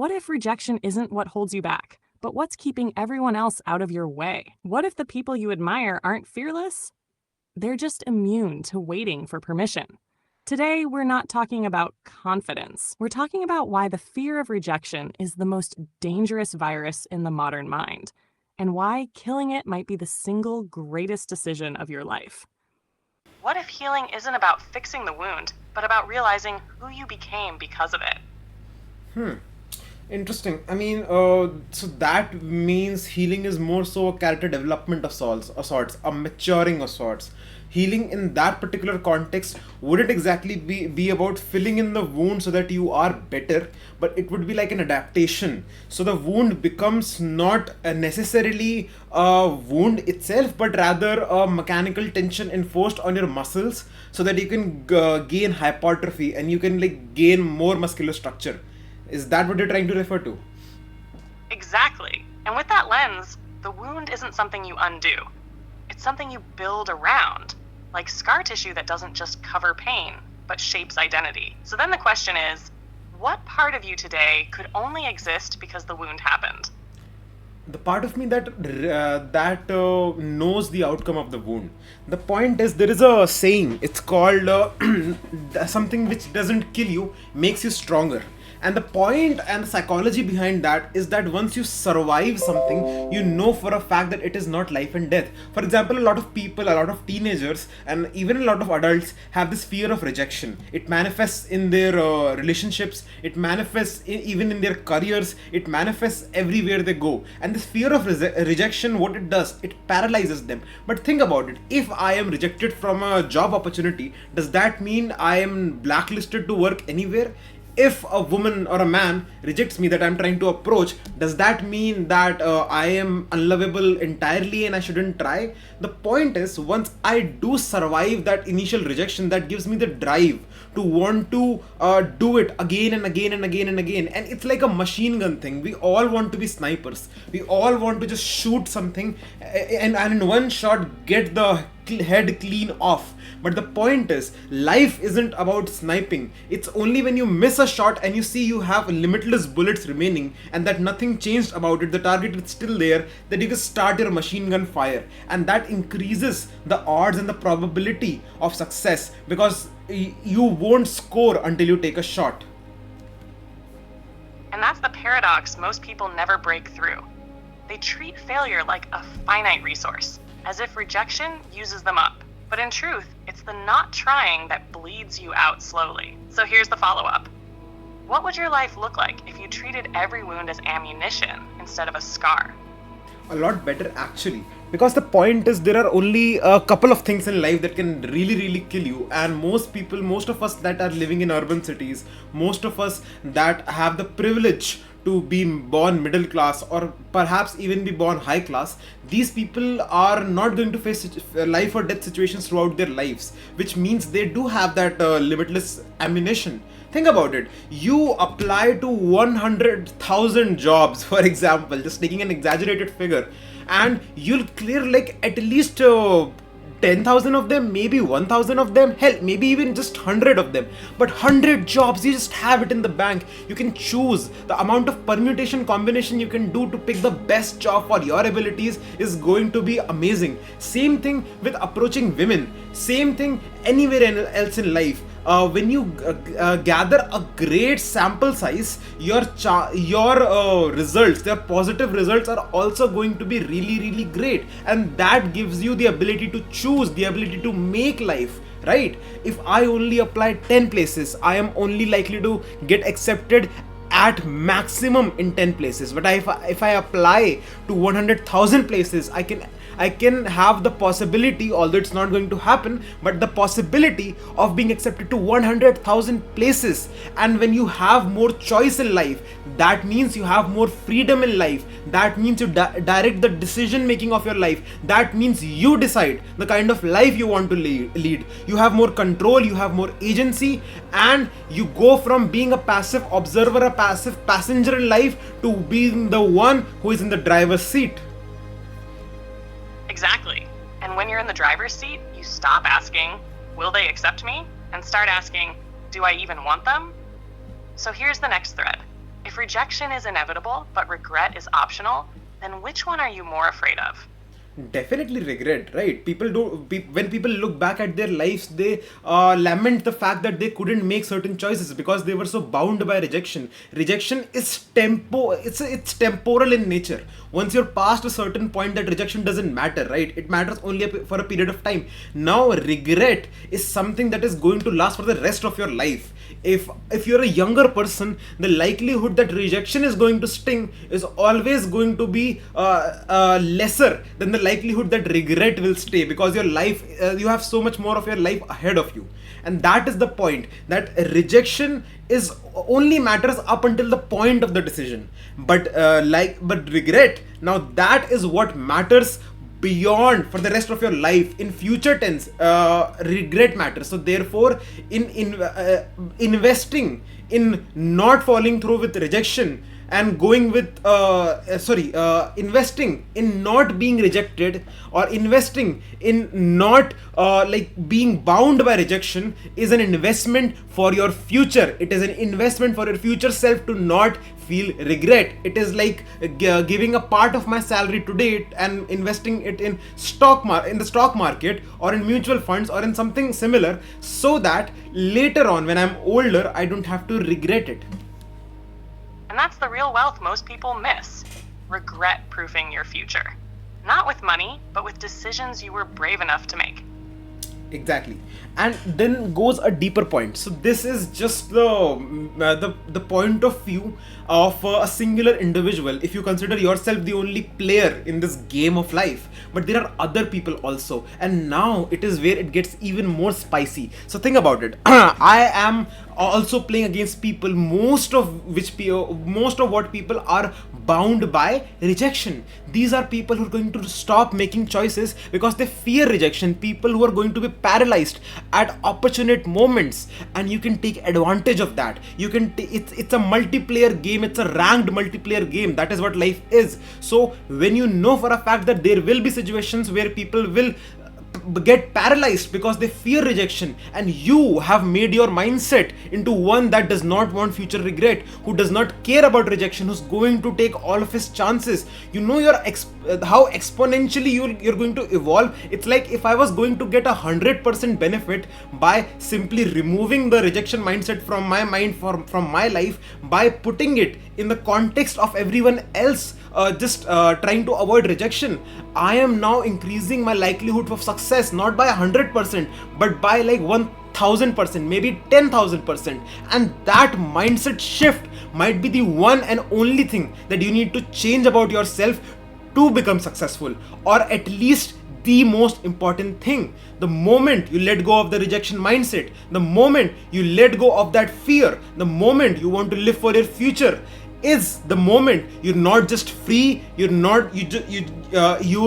What if rejection isn't what holds you back, but what's keeping everyone else out of your way? What if the people you admire aren't fearless? They're just immune to waiting for permission. Today, we're not talking about confidence. We're talking about why the fear of rejection is the most dangerous virus in the modern mind, and why killing it might be the single greatest decision of your life. What if healing isn't about fixing the wound, but about realizing who you became because of it? Interesting. So that means healing is more so a character development of sorts, a maturing of sorts. Healing in that particular context wouldn't exactly be about filling in the wound so that you are better, but it would be like an adaptation. So the wound becomes not necessarily a wound itself, but rather a mechanical tension enforced on your muscles so that you can gain hypertrophy and you can like gain more muscular structure. Is that what you're trying to refer to? Exactly. And with that lens, the wound isn't something you undo. It's something you build around, like scar tissue that doesn't just cover pain, but shapes identity. So then the question is, what part of you today could only exist because the wound happened? The part of me that knows the outcome of the wound. The point is, there is a saying. It's called something which doesn't kill you makes you stronger. And the point and the psychology behind that is that once you survive something, you know for a fact that it is not life and death. For example, a lot of people, a lot of teenagers, and even a lot of adults have this fear of rejection. It manifests in their relationships, it manifests even in their careers, it manifests everywhere they go. And this fear of rejection, what it does, it paralyzes them. But think about it, if I am rejected from a job opportunity, does that mean I am blacklisted to work anywhere? If a woman or a man rejects me that I'm trying to approach, does that mean that I am unlovable entirely and I shouldn't try? The point is, once I do survive that initial rejection, that gives me the drive to want to do it again and again and again and again. And it's like a machine gun thing. We all want to be snipers. We all want to just shoot something and in one shot get the head clean off. But the point is, life isn't about sniping. It's only when you miss a shot and you see you have limitless bullets remaining and that nothing changed about it, the target is still there, that you can start your machine gun fire. And that increases the odds and the probability of success, because you won't score until you take a shot. And that's the paradox most people never break through. They treat failure like a finite resource, as if rejection uses them up. But in truth, it's the not trying that bleeds you out slowly. So here's the follow-up. What would your life look like if you treated every wound as ammunition instead of a scar? A lot better, actually, because the point is, there are only a couple of things in life that can really kill you. And most of us that are living in urban cities, most of us that have the privilege to be born middle class or perhaps even be born high class, these people are not going to face life or death situations throughout their lives, which means they do have that limitless ammunition. Think about it. You apply to 100,000 jobs, for example, just taking an exaggerated figure, and you'll clear like at least 10,000 of them, maybe 1,000 of them, hell, maybe even just 100 of them. But 100 jobs, you just have it in the bank. You can choose. The amount of permutation combination you can do to pick the best job for your abilities is going to be amazing. Same thing with approaching women. Same thing anywhere else in life. When you gather a great sample size, your results, their positive results, are also going to be really great, and that gives you the ability to choose, the ability to make life right. If I only apply 10 places, I am only likely to get accepted at maximum in 10 places. But if I apply to 100,000 places, I can have the possibility, although it's not going to happen, but the possibility of being accepted to 100,000 places. And when you have more choice in life, that means you have more freedom in life. That means you direct the decision making of your life. That means you decide the kind of life you want to lead. You have more control, you have more agency, and you go from being a passive observer, a passive passenger in life, to being the one who is in the driver's seat. Exactly. And when you're in the driver's seat, you stop asking, will they accept me? And start asking, do I even want them? So here's the next thread. If rejection is inevitable, but regret is optional, then which one are you more afraid of? Definitely regret, right? When people look back at their lives, they lament the fact that they couldn't make certain choices because they were so bound by rejection. Rejection is it's temporal in nature. Once you're past a certain point, that rejection doesn't matter, right? It matters only for a period of time. Now regret is something that is going to last for the rest of your life. If you're a younger person, the likelihood that rejection is going to sting is always going to be lesser than the likelihood that regret will stay, because your life, you have so much more of your life ahead of you. And that is the point, that rejection is only matters up until the point of the decision, but regret, now that is what matters beyond, for the rest of your life. In future tense, regret matters. So therefore, in investing in not falling through with rejection and going with investing in not being rejected, or investing in not being bound by rejection, is an investment for your future. It is an investment for your future self to not feel regret. It is like giving a part of my salary today and investing it in the stock market, or in mutual funds, or in something similar, so that later on when I'm older, I don't have to regret it. And that's the real wealth most people miss: regret-proofing your future. Not with money, but with decisions you were brave enough to make. Exactly. And then goes a deeper point. So this is just the point of view of a singular individual. If you consider yourself the only player in this game of life, but there are other people also, and now it is where it gets even more spicy. So think about it. I am also playing against people, most of what people are bound by rejection. These are people who are going to stop making choices because they fear rejection. People who are going to be paralyzed at opportune moments, and you can take advantage of that. It's a multiplayer game. It's a ranked multiplayer game. That is what life is. So when you know for a fact that there will be situations where people will get paralyzed because they fear rejection, and you have made your mindset into one that does not want future regret, who does not care about rejection, who's going to take all of his chances, you know how exponentially you're going to evolve. It's like if I was going to get 100% benefit by simply removing the rejection mindset from my mind, from my life, by putting it in the context of everyone else just trying to avoid rejection, I am now increasing my likelihood of success, not by 100%, but by like 1000%, maybe 10,000%. And that mindset shift might be the one and only thing that you need to change about yourself to become successful, or at least the most important thing. The moment you let go of the rejection mindset, the moment you let go of that fear, the moment you want to live for your future, is the moment you're not just free, you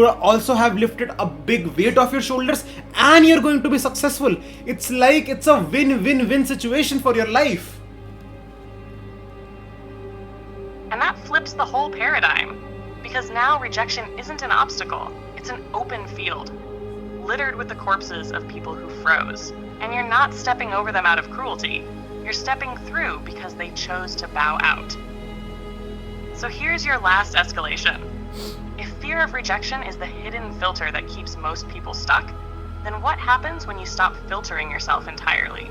also have lifted a big weight off your shoulders, and you're going to be successful. It's like it's a win-win-win situation for your life. And that flips the whole paradigm, because now rejection isn't an obstacle, it's an open field, littered with the corpses of people who froze. And you're not stepping over them out of cruelty, you're stepping through because they chose to bow out. So here's your last escalation. If fear of rejection is the hidden filter that keeps most people stuck, then what happens when you stop filtering yourself entirely?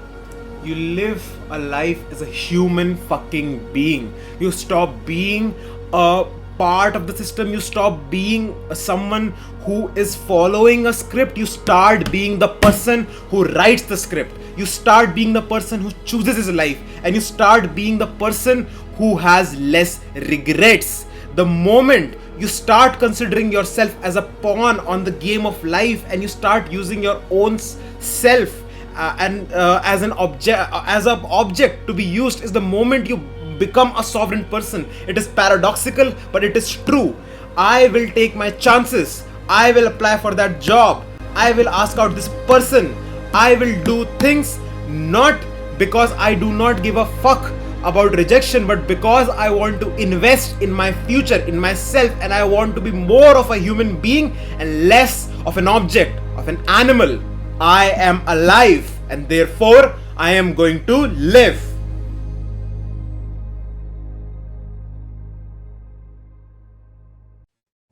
You live a life as a human fucking being. You stop being a part of the system. You stop being someone who is following a script. You start being the person who writes the script. You start being the person who chooses his life, and you start being the person who has less regrets. The moment you start considering yourself as a pawn on the game of life, and you start using your own self as an object to be used, is the moment you become a sovereign person. It is paradoxical, but it is true. I will take my chances. I will apply for that job. I will ask out this person. I will do things not because I do not give a fuck about rejection, but because I want to invest in my future, in myself, and I want to be more of a human being and less of an object, of an animal. I am alive, and therefore I am going to live.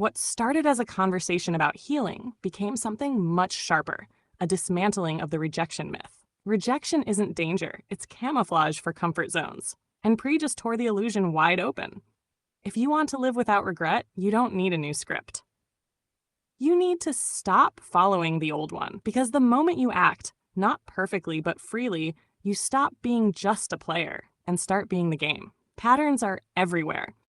What started as a conversation about healing became something much sharper, a dismantling of the rejection myth. Rejection isn't danger, it's camouflage for comfort zones. And Pri just tore the illusion wide open. If you want to live without regret, you don't need a new script. You need to stop following the old one, because the moment you act, not perfectly but freely, you stop being just a player and start being the game. Patterns are everywhere.